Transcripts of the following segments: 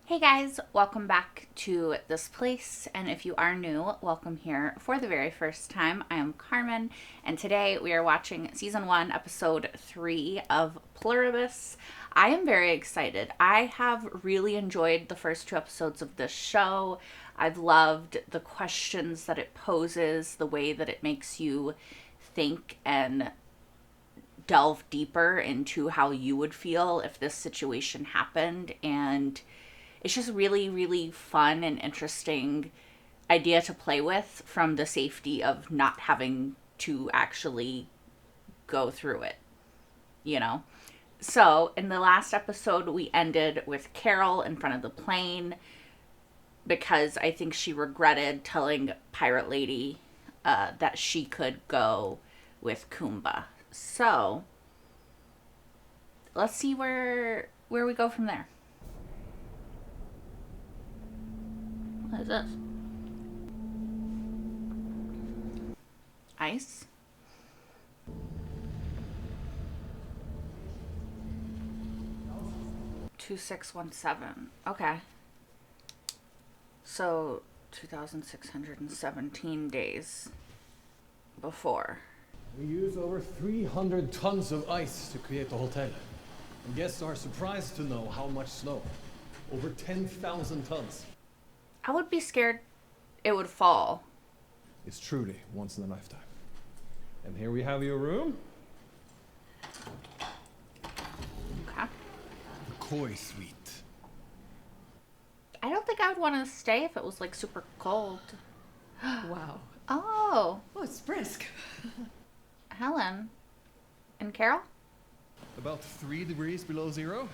Hey guys, welcome back to this place, and if you are new, welcome here for the very first time. I am Carmen, and today we are watching season 1, episode 3 of Pluribus. I am very excited. I have really enjoyed the first 2 episodes of this show. I've loved the questions that it poses, the way that it makes you think and delve deeper into how you would feel if this situation happened, and it's just really, really fun and interesting idea to play with from the safety of not having to actually go through it, you know? So, in the last episode, we ended with Carol in front of the plane because I think she regretted telling Pirate Lady that she could go with Kumba. So, let's see where we go from there. What is this? Ice? 2617. Okay. So 2,617 days before. We use over 300 tons of ice to create the hotel. And guests are surprised to know how much snow. Over 10,000 tons. I would be scared it would fall. It's truly once in a lifetime. And here we have your room. Okay. The Koi Suite. I don't think I would want to stay if it was like super cold. Wow. Oh, Oh, it's brisk. Helen. And Carol? About 3 degrees below zero.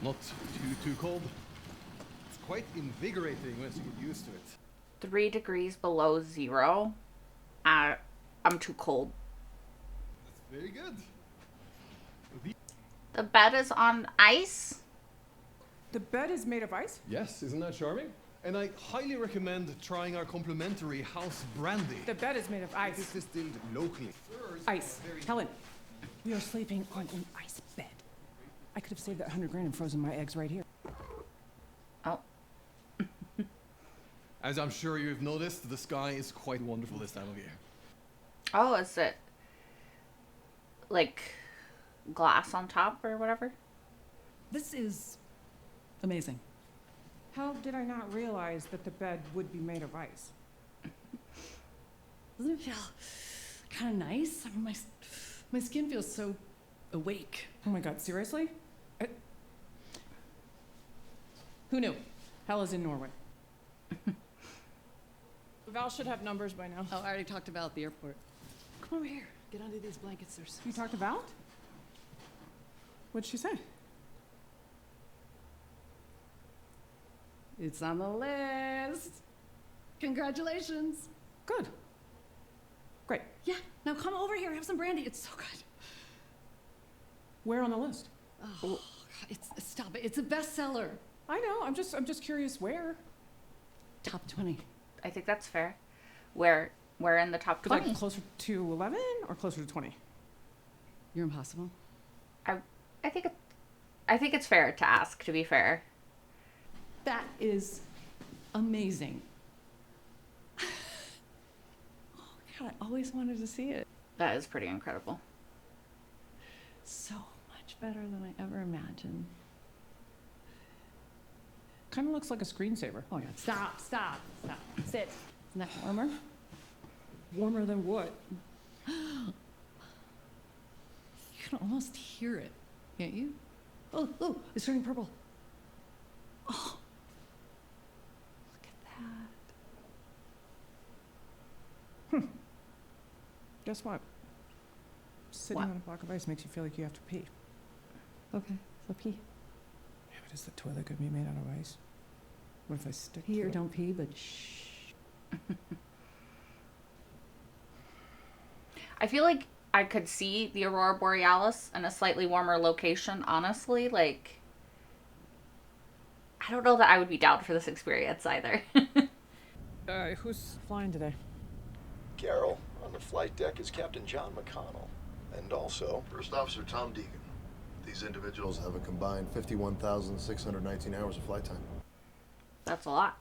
Not too cold. It's quite invigorating once you get used to it. 3 degrees below zero. I'm too cold. That's very good. The bed is on ice? The bed is made of ice? Yes, isn't that charming? And I highly recommend trying our complimentary house brandy. The bed is made of It is ice. distilled locally. Ice. Helen, we are sleeping on an ice bed. I could have saved that 100 grand and frozen my eggs right here. Oh. As I'm sure you've noticed, the sky is quite wonderful this time of year. Oh, is it like glass on top or whatever? This is amazing. How did I not realize that the bed would be made of ice? Doesn't it feel kind of nice? I mean, my skin feels so awake. Oh my god, seriously? Who knew? Hell is in Norway. Val should have numbers by now. Oh, I already talked about the airport. Come over here. Get under these blankets. There's You talked to Val? What'd she say? It's on the list. Congratulations. Good. Great. Yeah. Now come over here. Have some brandy. It's so good. Where on the list? Oh, God, stop it. It's a bestseller. I know. I'm just curious where. Top 20. I think that's fair. Where in the top 20? Like closer to 11 or closer to 20? You're impossible. I think it's fair to ask, to be fair. That is amazing. Oh, God, I always wanted to see it. That is pretty incredible. So much better than I ever imagined. Kind of looks like a screensaver. Oh, my God. Stop. Sit. Isn't that warmer? Warmer than what? You can almost hear it, can't you? Oh, it's turning purple. Oh, look at that. Guess what? Sitting What? on a block of ice makes you feel like you have to pee. Okay, so pee. Yeah, but is the toilet gonna be made out of ice? What if I stick Pee to or it? don't pee, but shh. I feel like I could see the Aurora Borealis in a slightly warmer location, honestly. Like, I don't know that I would be down for this experience either. Who's flying today? Carol, on the flight deck is Captain John McConnell, and also First Officer Tom Deegan. These individuals have a combined 51,619 hours of flight time. That's a lot.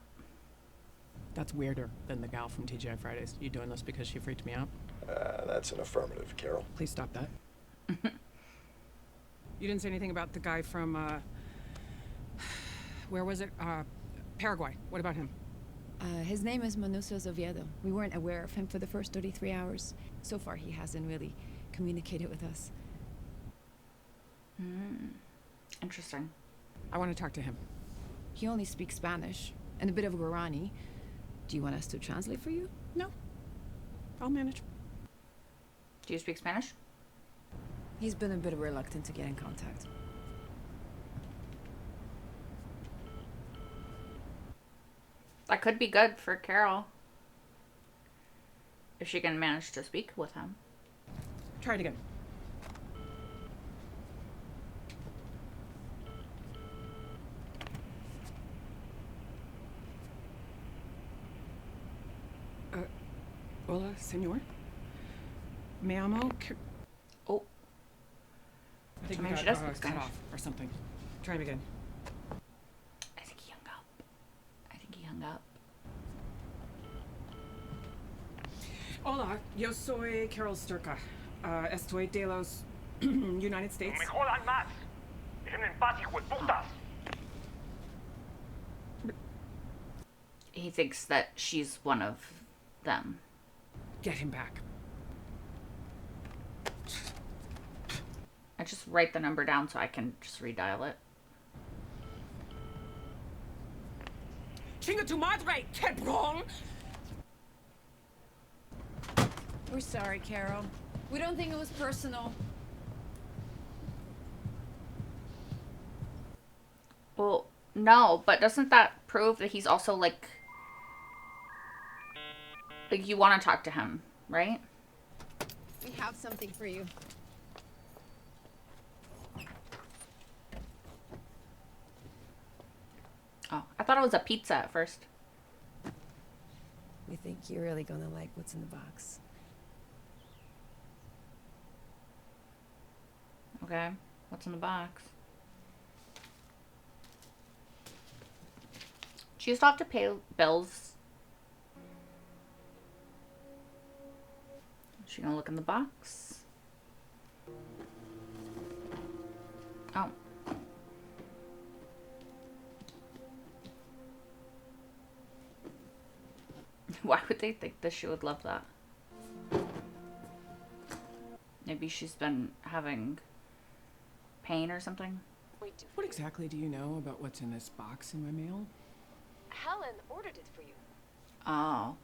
That's weirder than the gal from TGI Fridays. You doing this because she freaked me out? That's an affirmative, Carol. Please stop that. You didn't say anything about the guy from, where was it? Paraguay. What about him? His name is Manusos Oviedo. We weren't aware of him for the first 33 hours. So far, he hasn't really communicated with us. Interesting. I want to talk to him. He only speaks Spanish and a bit of Guarani. Do you want us to translate for you? No. I'll manage. Do you speak Spanish? He's been a bit reluctant to get in contact. That could be good for Carol. If she can manage to speak with him. Try it again. Hola, señor. Me amo. Oh. I think Maybe we she got does speak cut Spanish. off or something. Try him again. I think he hung up. Hola, yo soy Carol Sturka. Estoy de los United States. Me jodan más. Déjenme en paz, hijo de putas. He thinks that she's one of them. Get him back. I just write the number down so I can just redial it. Chinga tu madre, cabrón! We're sorry, Carol. We don't think it was personal. Well, no, but doesn't that prove that he's also like you want to talk to him, right? We have something for you. Oh, I thought it was a pizza at first. We think you're really gonna like what's in the box. Okay, what's in the box? She used to have to pay bills. Is she gonna look in the box? Oh. Why would they think that she would love that? Maybe she's been having pain or something. What exactly do you know about what's in this box in my mail? Helen ordered it for you. Oh.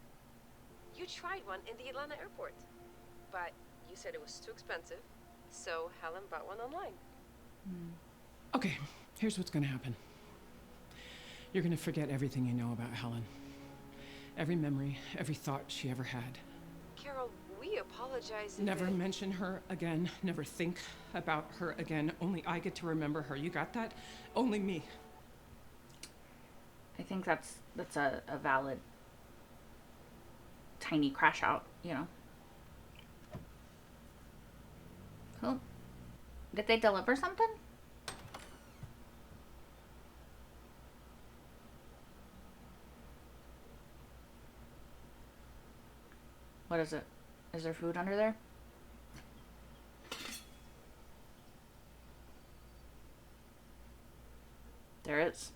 You tried one in the Atlanta airport, but you said it was too expensive, so Helen bought one online. Okay, here's what's gonna happen. You're gonna forget everything you know about Helen. Every memory, every thought she ever had. Carol, we apologize if Never it- mention her again. Never think about her again. Only I get to remember her. You got that? Only me. I think that's a valid tiny crash out, you know. Cool. Did they deliver something? What is it? Is there food under there? There is.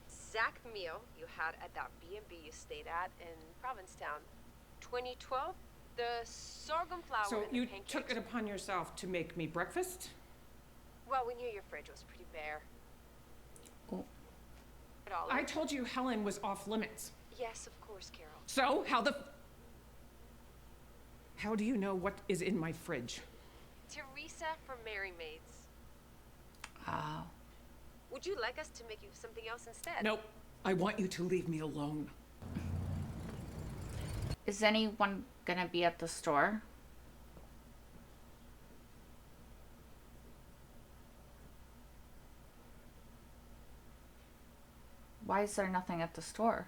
exact meal you had at that B&B you stayed at in Provincetown. 2012, the sorghum flour So and the you pancakes. took it upon yourself to make me breakfast? Well, we knew your fridge was pretty bare. Oh. At all. I told you Helen was off limits. Yes, of course, Carol. So how do you know what is in my fridge? Teresa from Merry Maids. Oh. Would you like us to make you something else instead? Nope. I want you to leave me alone. Is anyone gonna be at the store? Why is there nothing at the store?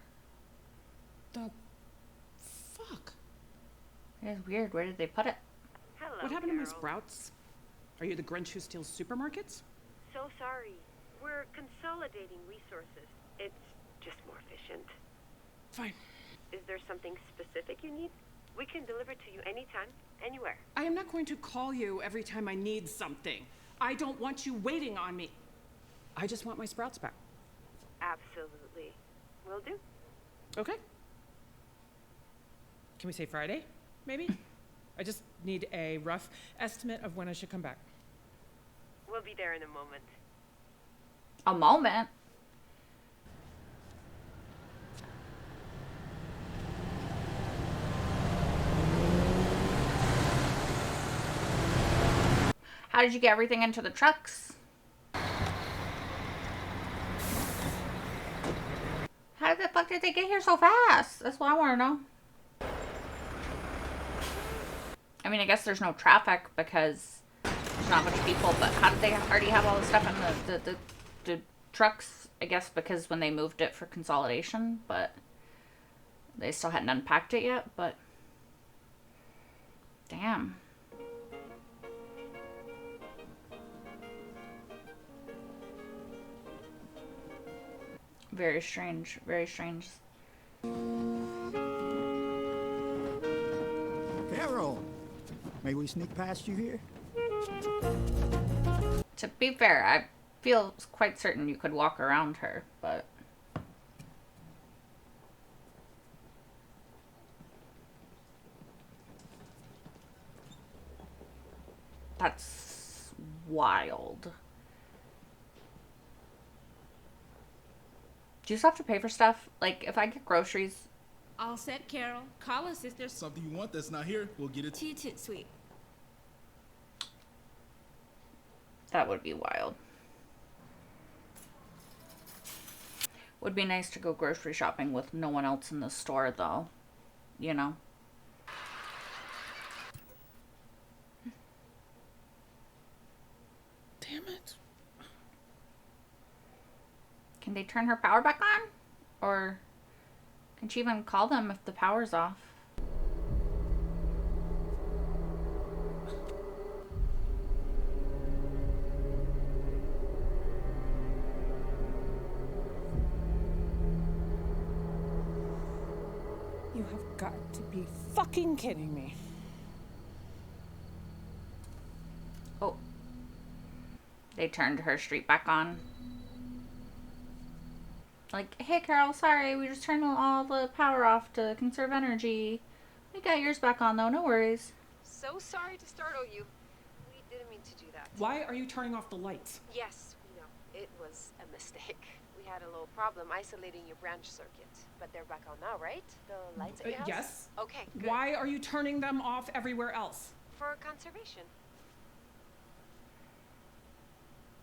The fuck? It is weird. Where did they put it? Hello, What happened to my Carol. sprouts? Are you the Grinch who steals supermarkets? So sorry. We're consolidating resources. It's just more efficient. Fine. Is there something specific you need? We can deliver to you anytime, anywhere. I am not going to call you every time I need something. I don't want you waiting on me. I just want my sprouts back. Absolutely. Will do. Okay. Can we say Friday, maybe? I just need a rough estimate of when I should come back. We'll be there in a moment. A moment? How did you get everything into the trucks? How the fuck did they get here so fast? That's what I want to know. I mean, I guess there's no traffic because there's not much people, but how did they already have all the stuff in the trucks? I guess because when they moved it for consolidation, but they still hadn't unpacked it yet, but damn. Very strange, very strange. Carol, may we sneak past you here? To be fair, I feel quite certain you could walk around her, but that's wild. Do you still have to pay for stuff? Like, if I get groceries, All set, Carol. Call us if there's Something you want that's not here, we'll get it. tea sweet. that would be wild. Would be nice to go grocery shopping with no one else in the store, though. You know? Damn it. Can they turn her power back on? Or can she even call them if the power's off? You have got to be fucking kidding me. Oh. They turned her street back on. Like, hey Carol, sorry, we just turned all the power off to conserve energy. We got yours back on though, no worries. So sorry to startle you. We didn't mean to do that. Why are you turning off the lights? Yes, we know. It was a mistake. We had a little problem isolating your branch circuit. But they're back on now, right? The lights at your house? Yes. Okay, good. Why are you turning them off everywhere else? For conservation.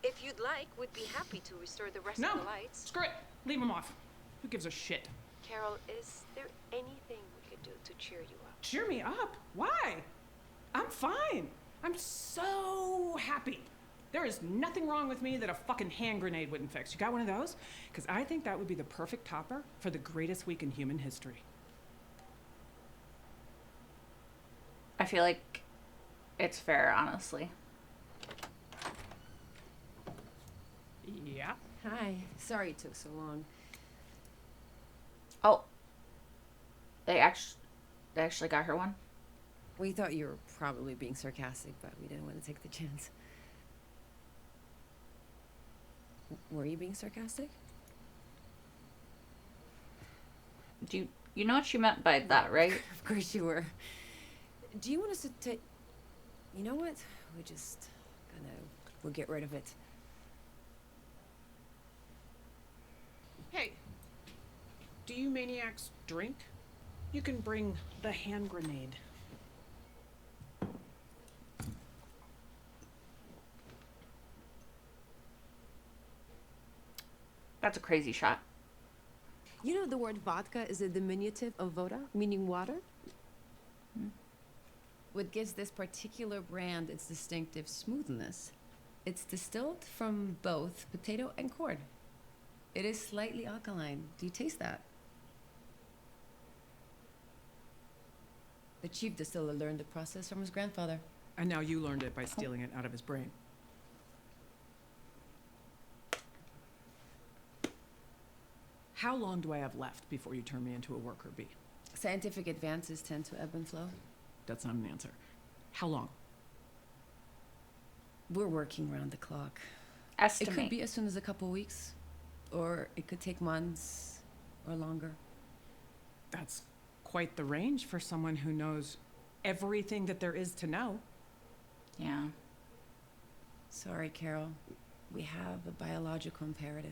If you'd like, we'd be happy to restore the rest No. of the lights. Screw it. Leave them off. Who gives a shit? Carol, is there anything we could do to cheer you up? Cheer me up. Why? I'm fine. I'm so happy. There is nothing wrong with me that a fucking hand grenade wouldn't fix. You got one of those? Because I think that would be the perfect topper for the greatest week in human history. I feel like it's fair, honestly. Yeah. Hi. Sorry it took so long. Oh. They actually got her one? We thought you were probably being sarcastic, but we didn't want to take the chance. Were you being sarcastic? You know what she meant by that, right? Of course you were. Do you want us to take... You know what? We'll get rid of it. Hey, do you maniacs drink? You can bring the hand grenade. That's a crazy shot. You know the word vodka is a diminutive of voda, meaning water? What gives this particular brand its distinctive smoothness? It's distilled from both potato and corn. It is slightly alkaline. Do you taste that? The chief distiller learned the process from his grandfather. And now you learned it by stealing it out of his brain. How long do I have left before you turn me into a worker bee? Scientific advances tend to ebb and flow. That's not an answer. How long? We're working round the clock. Estimate. It could be as soon as a couple weeks, or it could take months or longer. That's quite the range for someone who knows everything that there is to know. Yeah. Sorry, Carol. We have a biological imperative.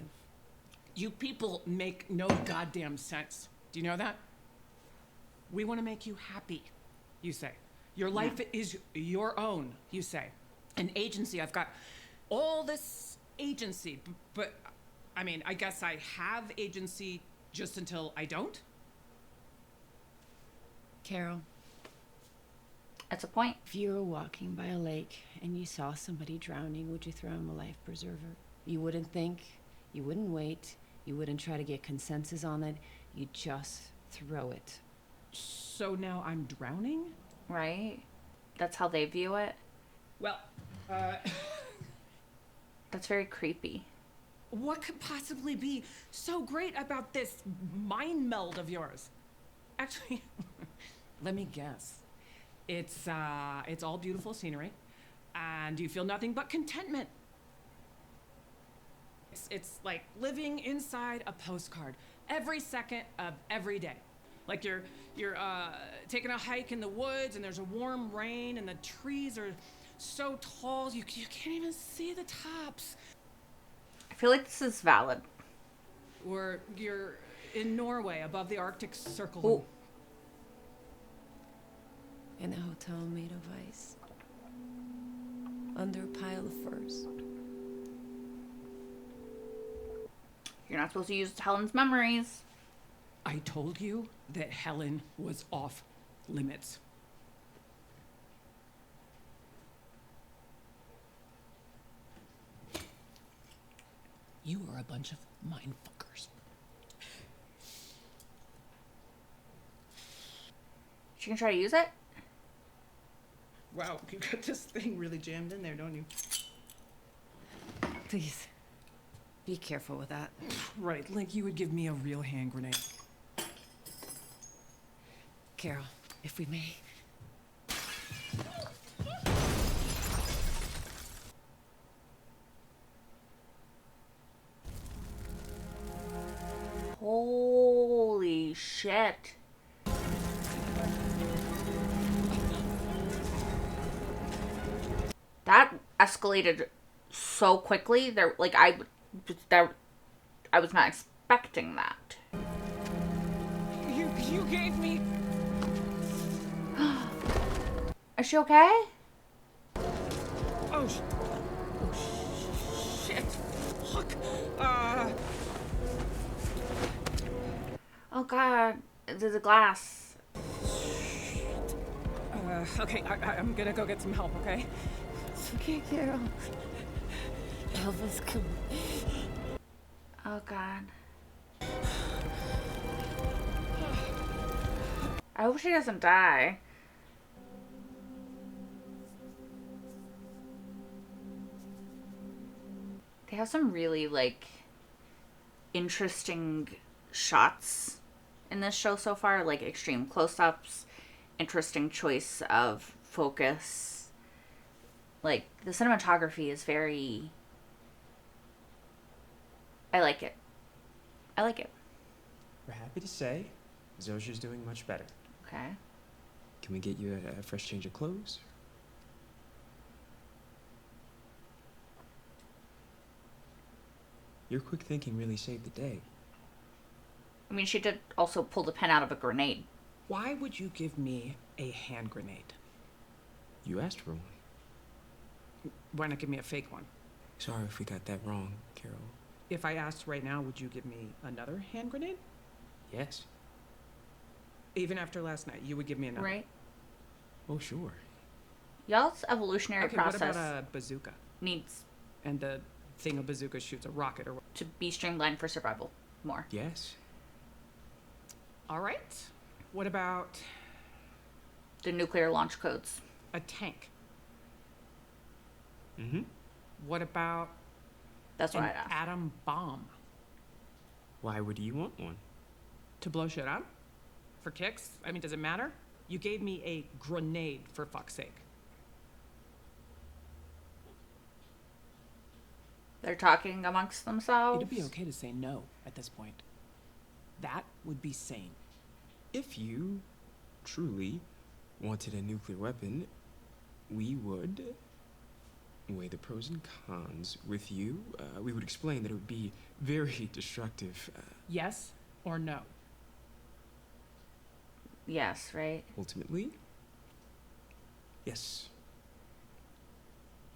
You people make no goddamn sense. Do you know that? We want to make you happy, you say. Your life is your own, you say. An agency. I've got all this agency, but I mean, I guess I have agency just until I don't? Carol, That's a point. if you were walking by a lake and you saw somebody drowning, would you throw him a life preserver? You wouldn't think, you wouldn't wait, you wouldn't try to get consensus on it, you'd just throw it. So now I'm drowning? Right? That's how they view it. Well, That's very creepy. what could possibly be so great about this mind meld of yours? Actually, let me guess. It's all beautiful scenery, and you feel nothing but contentment. It's like living inside a postcard every second of every day. Like you're taking a hike in the woods, and there's a warm rain, and the trees are so tall you can't even see the tops. I feel like this is valid. Or you're in Norway above the Arctic Circle. Ooh. In a hotel made of ice. Under a pile of furs. You're not supposed to use Helen's memories. I told you that Helen was off limits. You are a bunch of mindfuckers. She can try to use it? Wow, you got this thing really jammed in there, don't you? Please, be careful with that. Right, like you would give me a real hand grenade. Carol, if we may. Holy shit. That escalated so quickly. I was not expecting that. You gave me. Is she okay? Oh shit! Fuck. Oh god, there's a glass. Okay, I'm gonna go get some help. Okay. It's okay, Carol. Help us come. Oh god. I hope she doesn't die. They have some really, interesting shots in this show so far. Like, extreme close-ups, interesting choice of focus. Like, the cinematography is very... I like it. I like it. We're happy to say Zosier's doing much better. Okay. Can we get you a fresh change of clothes? Your quick thinking really saved the day. I mean, she did also pull the pen out of a grenade. Why would you give me a hand grenade? You asked for one. Why not give me a fake one? Sorry if we got that wrong, Carol. If I asked right now, would you give me another hand grenade? Yes. Even after last night, you would give me another. Right. Oh, sure. Y'all's evolutionary process what about a bazooka? needs And the thing a bazooka shoots a rocket or what? to be streamlined for survival more. Yes. All right. What about The nuclear launch codes. a tank? Mm-hmm. What about That's what an I'd ask. atom bomb? Why would you want one? To blow shit up? For kicks? I mean, does it matter? You gave me a grenade, for fuck's sake. They're talking amongst themselves. It'd be okay to say no at this point. That would be sane. If you truly wanted a nuclear weapon, we would weigh the pros and cons with you. We would explain that it would be very destructive. Yes or no? Yes, right? Ultimately, yes.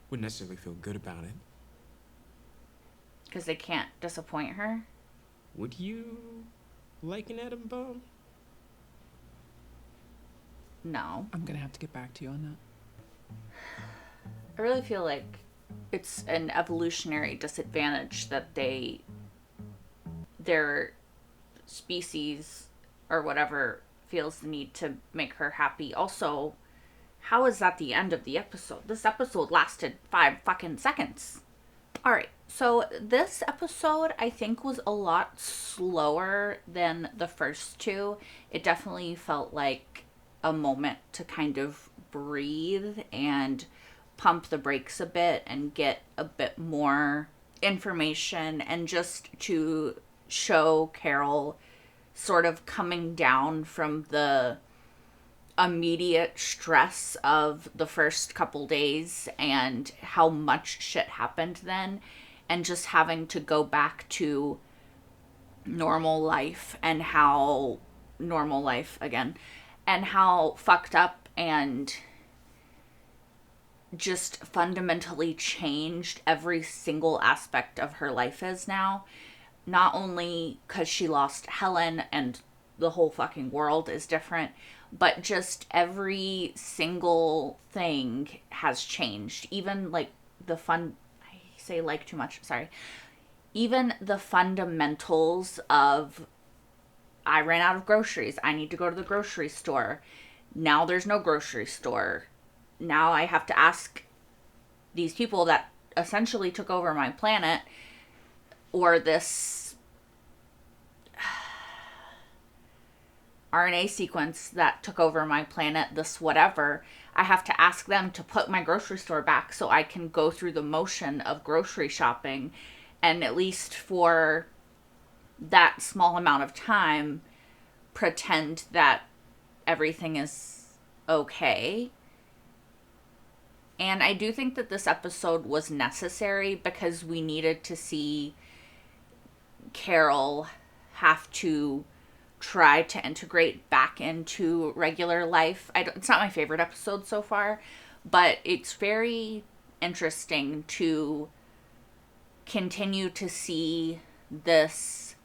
Wouldn't necessarily feel good about it. Because they can't disappoint her. Would you like an atom bomb? No. I'm gonna have to get back to you on that. I really feel like it's an evolutionary disadvantage that their species or whatever feels the need to make her happy. Also, how is that the end of the episode? This episode lasted 5 fucking seconds. All right, so this episode I think was a lot slower than the first two. It definitely felt like a moment to kind of breathe and pump the brakes a bit and get a bit more information and just to show Carol sort of coming down from the immediate stress of the first couple days and how much shit happened then, and just having to go back to normal life and how normal life again and how fucked up and just fundamentally changed every single aspect of her life is now. Not only because she lost Helen and the whole fucking world is different, but just every single thing has changed. Even like I say like too much, sorry. Even the fundamentals of, I ran out of groceries, I need to go to the grocery store. Now there's no grocery store. Now I have to ask these people that essentially took over my planet, or this RNA sequence that took over my planet, this whatever, I have to ask them to put my grocery store back so I can go through the motion of grocery shopping, and at least for that small amount of time pretend that everything is okay. And I do think that this episode was necessary because we needed to see Carol have to try to integrate back into regular life. It's not my favorite episode so far, but it's very interesting to continue to see this.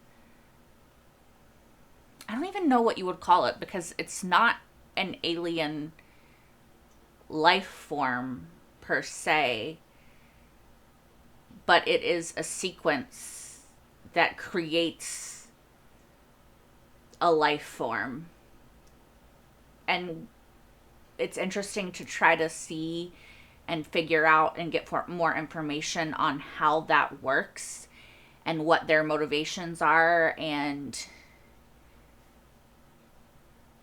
I don't even know what you would call it because it's not an alien life form per se, but it is a sequence that creates a life form. And it's interesting to try to see and figure out and get more information on how that works and what their motivations are, and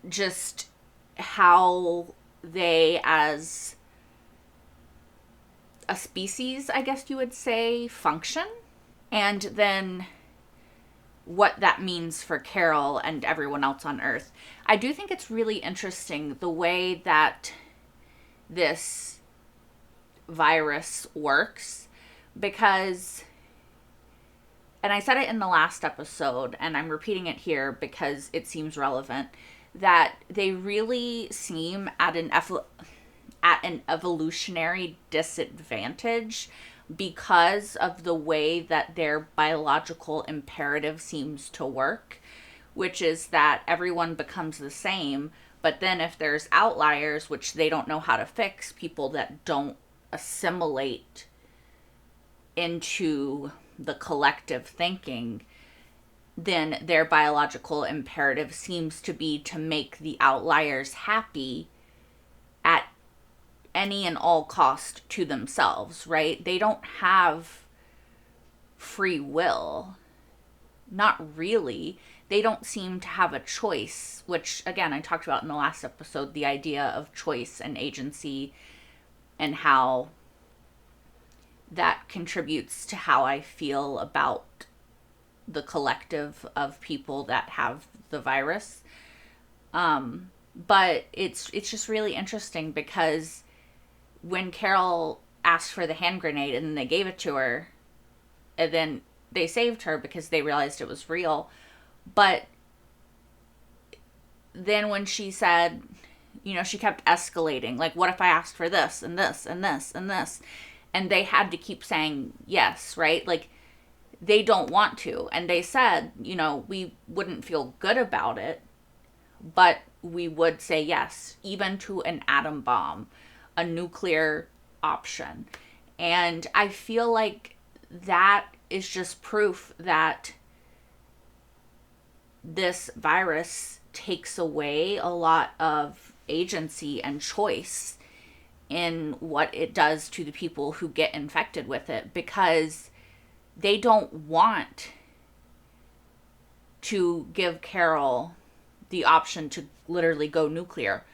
just how they, as a species, I guess you would say, function. And then what that means for Carol and everyone else on Earth. I do think it's really interesting the way that this virus works, because, and I said it in the last episode, and I'm repeating it here because it seems relevant, that they really seem at an evolutionary disadvantage because of the way that their biological imperative seems to work, which is that everyone becomes the same, but then if there's outliers, which they don't know how to fix, people that don't assimilate into the collective thinking, then their biological imperative seems to be to make the outliers happy at any and all cost to themselves, right? They don't have free will. Not really. They don't seem to have a choice, which, again, I talked about in the last episode, the idea of choice and agency and how that contributes to how I feel about the collective of people that have the virus. But it's just really interesting because when Carol asked for the hand grenade and then they gave it to her, and then they saved her because they realized it was real. But then when she said, you know, she kept escalating. Like, what if I asked for this and this and this and this? And they had to keep saying yes, right? Like, they don't want to. And they said, you know, we wouldn't feel good about it, but we would say yes, even to an atom bomb, a nuclear option. And I feel like that is just proof that this virus takes away a lot of agency and choice in what it does to the people who get infected with it, because they don't want to give Carol the option to literally go nuclear.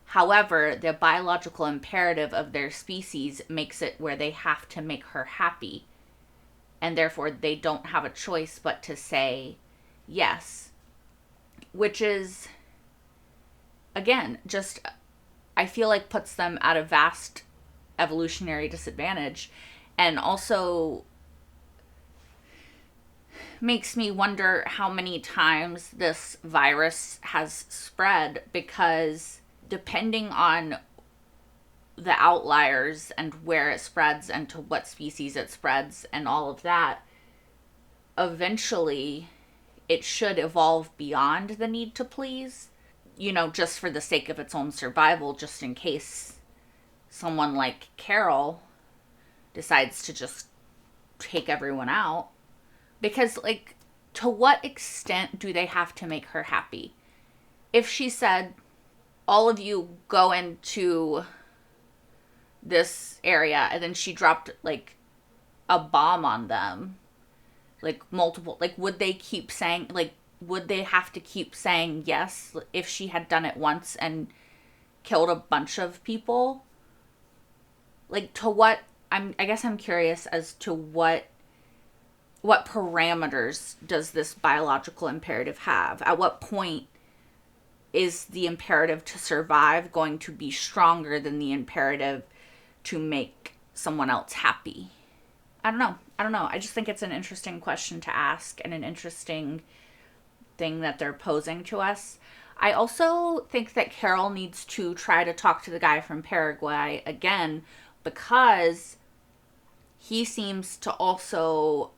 However, the biological imperative of their species makes it where they have to make her happy. And therefore, they don't have a choice but to say yes. Which is, again, just, I feel like puts them at a vast evolutionary disadvantage. And also makes me wonder how many times this virus has spread, because depending on the outliers and where it spreads and to what species it spreads and all of that, eventually it should evolve beyond the need to please, you know, just for the sake of its own survival, just in case someone like Carol decides to just take everyone out. Because, like, to what extent do they have to make her happy? If she said, all of you go into this area, and then she dropped, like, a bomb on them, like, multiple, like, would they keep saying, like, would they have to keep saying yes if she had done it once and killed a bunch of people? Like, to what, I guess I'm curious as to what parameters does this biological imperative have? At what point is the imperative to survive going to be stronger than the imperative to make someone else happy? I don't know. I just think it's an interesting question to ask and an interesting thing that they're posing to us. I also think that Carol needs to try to talk to the guy from Paraguay again, because he seems to also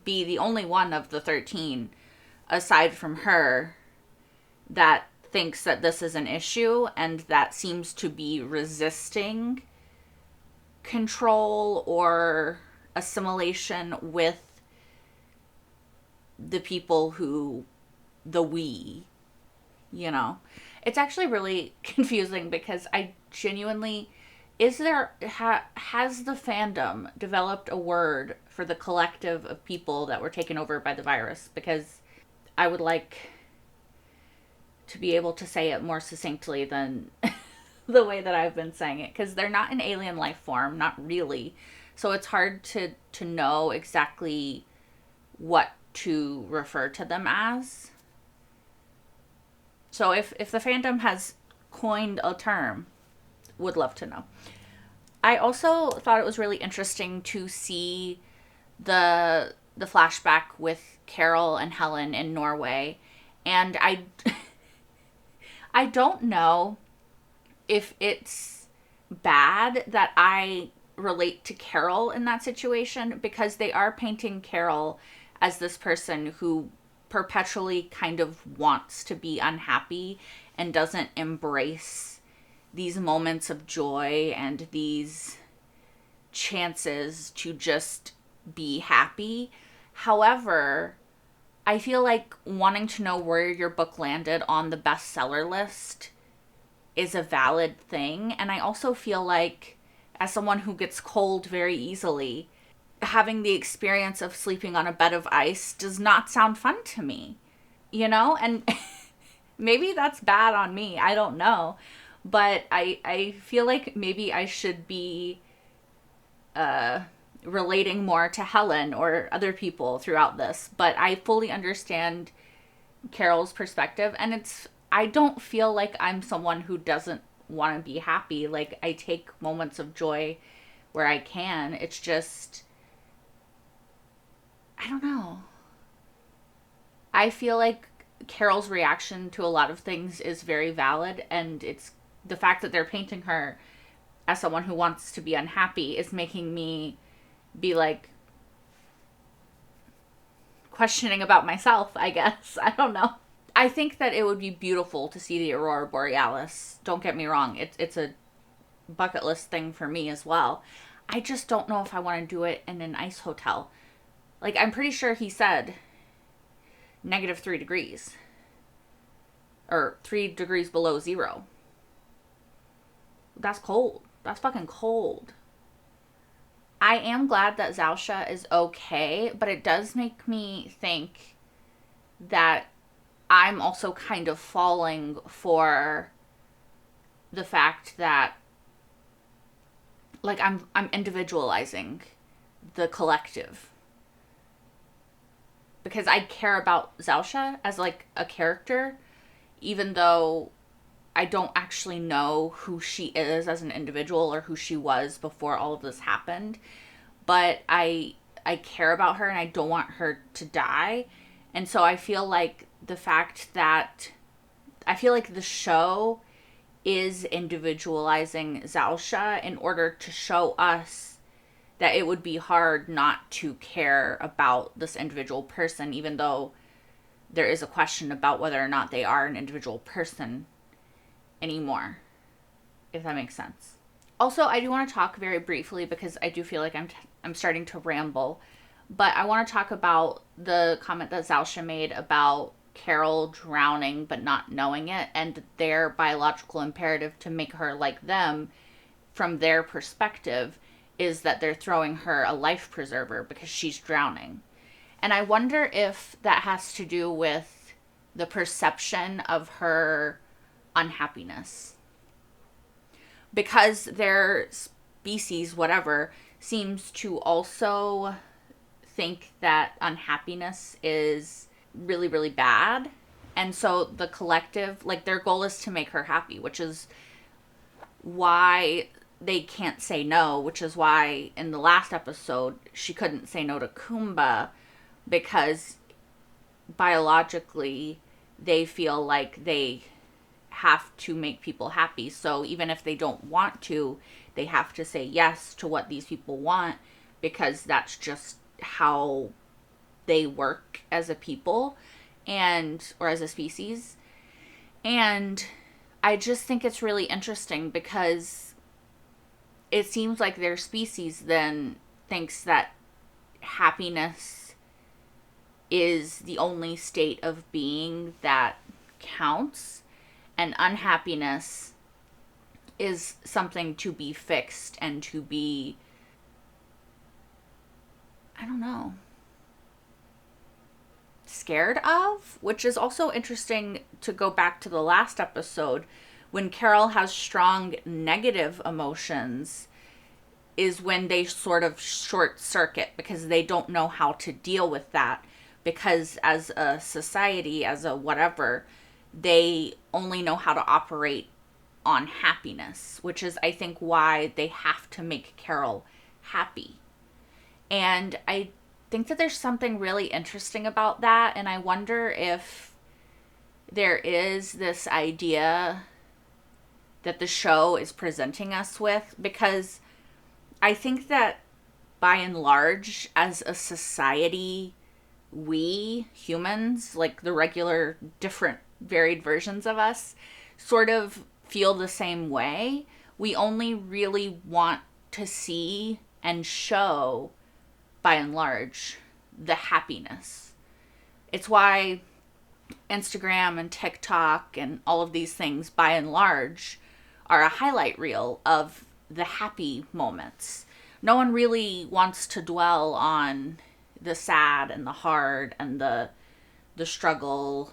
be the only one of the 13, aside from her, that thinks that this is an issue and that seems to be resisting control or assimilation with the people who, the we, you know. It's actually really confusing because I genuinely, has the fandom developed a word for the collective of people that were taken over by the virus? Because I would like to be able to say it more succinctly than the way that I've been saying it, because they're not an alien life form, not really. So it's hard to know exactly what to refer to them as. So if the fandom has coined a term, would love to know. I also thought it was really interesting to see the flashback with Carol and Helen in Norway, and I don't know if it's bad that I relate to Carol in that situation, because they are painting Carol as this person who perpetually kind of wants to be unhappy and doesn't embrace these moments of joy and these chances to just be happy. However, I feel like wanting to know where your book landed on the bestseller list is a valid thing. And I also feel like, as someone who gets cold very easily, having the experience of sleeping on a bed of ice does not sound fun to me, you know? And maybe that's bad on me. I don't know. But I feel like maybe I should be relating more to Helen or other people throughout this. But I fully understand Carol's perspective. And I don't feel like I'm someone who doesn't want to be happy. Like, I take moments of joy where I can. It's just, I don't know. I feel like Carol's reaction to a lot of things is very valid, and it's the fact that they're painting her as someone who wants to be unhappy is making me be like questioning about myself, I guess. I don't know. I think that it would be beautiful to see the Aurora Borealis. Don't get me wrong. It's a bucket list thing for me as well. I just don't know if I want to do it in an ice hotel. Like, I'm pretty sure he said -3 degrees. Or 3 degrees below zero. That's cold. That's fucking cold. I am glad that Zausha is okay, but it does make me think that I'm also kind of falling for the fact that, like, I'm individualizing the collective. Because I care about Zausha as, like, a character, even though I don't actually know who she is as an individual or who she was before all of this happened. But I care about her and I don't want her to die. And so I feel like the fact that I feel like the show is individualizing Zausha in order to show us that it would be hard not to care about this individual person, even though there is a question about whether or not they are an individual person anymore, if that makes sense. Also, I do want to talk very briefly, because I do feel like I'm starting to ramble, but I want to talk about the comment that Zausha made about Carol drowning but not knowing it, and their biological imperative to make her like them, from their perspective, is that they're throwing her a life preserver because she's drowning. And I wonder if that has to do with the perception of her unhappiness. Because their species, whatever, seems to also think that unhappiness is really, really bad. And so the collective, like, their goal is to make her happy, which is why they can't say no, which is why in the last episode she couldn't say no to Kumba, because biologically they feel like they have to make people happy. So even if they don't want to, they have to say yes to what these people want, because that's just how they work as a people, or as a species. And I just think it's really interesting, because it seems like their species then thinks that happiness is the only state of being that counts, and unhappiness is something to be fixed and to be, I don't know, scared of. Which is also interesting to go back to the last episode, when Carol has strong negative emotions is when they sort of short circuit, because they don't know how to deal with that, because as a society, as a whatever, they only know how to operate on happiness, which is, I think, why they have to make Carol happy. And I think that there's something really interesting about that, and I wonder if there is this idea that the show is presenting us with, because I think that by and large, as a society, we humans, like the regular different varied versions of us, sort of feel the same way. We only really want to see and show, by and large, the happiness. It's why Instagram and TikTok and all of these things, by and large, are a highlight reel of the happy moments. No one really wants to dwell on the sad and the hard and the struggle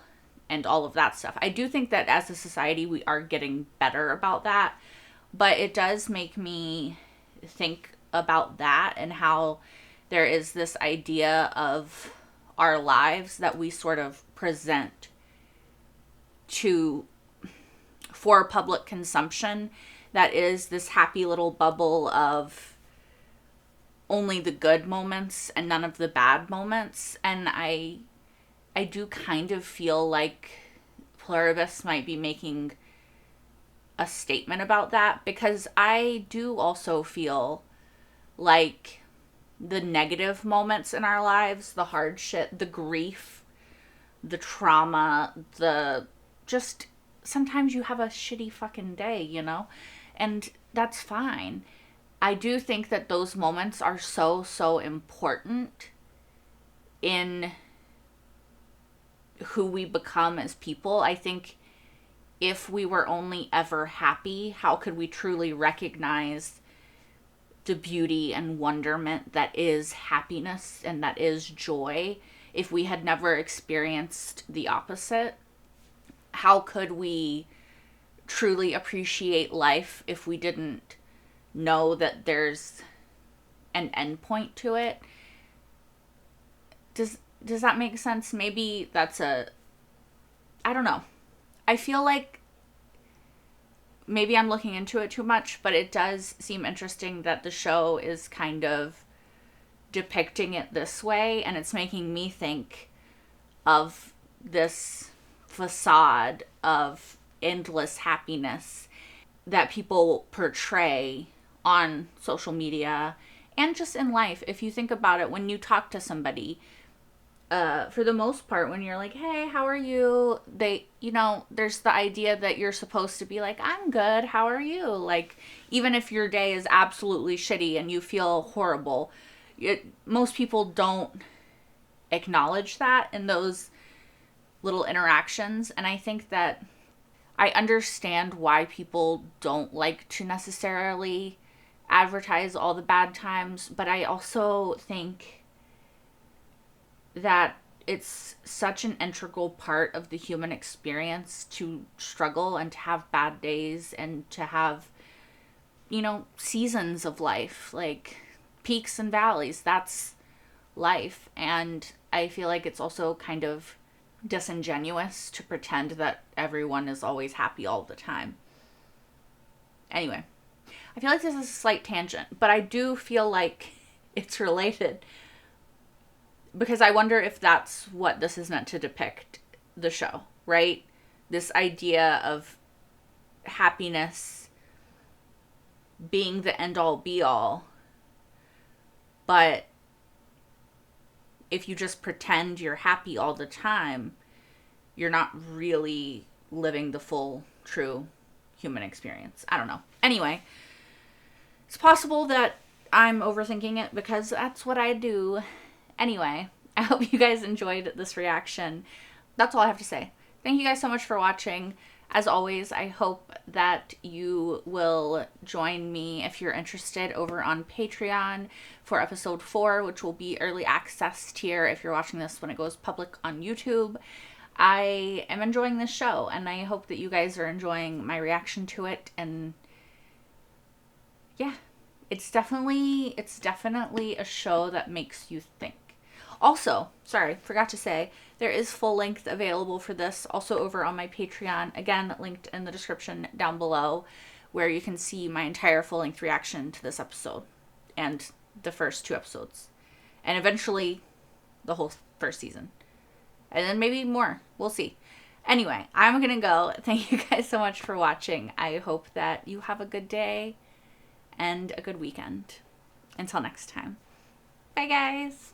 and all of that stuff. I do think that as a society we are getting better about that, but it does make me think about that and how there is this idea of our lives that we sort of present to for public consumption, that is this happy little bubble of only the good moments and none of the bad moments. And I do kind of feel like Pluribus might be making a statement about that, because I do also feel like the negative moments in our lives, the hard shit, the grief, the trauma, the just sometimes you have a shitty fucking day, you know? And that's fine. I do think that those moments are so important in who we become as people. I think if we were only ever happy, how could we truly recognize the beauty and wonderment that is happiness and that is joy if we had never experienced the opposite? How could we truly appreciate life if we didn't know that there's an endpoint to it? Does that make sense? Maybe that's I don't know. I feel like maybe I'm looking into it too much, but it does seem interesting that the show is kind of depicting it this way, and it's making me think of this facade of endless happiness that people portray on social media and just in life. If you think about it, when you talk to somebody, for the most part, when you're like, hey, how are you? There's the idea that you're supposed to be like, I'm good, how are you? Like, even if your day is absolutely shitty and you feel horrible, most people don't acknowledge that in those little interactions. And I think that I understand why people don't like to necessarily advertise all the bad times, but I also think that it's such an integral part of the human experience to struggle and to have bad days and to have, seasons of life, like peaks and valleys. That's life. And I feel like it's also kind of disingenuous to pretend that everyone is always happy all the time. Anyway, I feel like this is a slight tangent, but I do feel like it's related, because I wonder if that's what this is meant to depict, the show, right? This idea of happiness being the end-all be-all, but if you just pretend you're happy all the time, you're not really living the full, true human experience. I don't know. Anyway, it's possible that I'm overthinking it because that's what I do. Anyway, I hope you guys enjoyed this reaction. That's all I have to say. Thank you guys so much for watching. As always, I hope that you will join me if you're interested over on Patreon for episode 4, which will be early access tier if you're watching this when it goes public on YouTube. I am enjoying this show, and I hope that you guys are enjoying my reaction to it. And yeah, it's definitely a show that makes you think. Also, sorry, forgot to say, there is full length available for this also over on my Patreon. Again, linked in the description down below, where you can see my entire full length reaction to this episode and the first 2 episodes. And eventually the whole first season. And then maybe more. We'll see. Anyway, I'm going to go. Thank you guys so much for watching. I hope that you have a good day and a good weekend. Until next time. Bye, guys.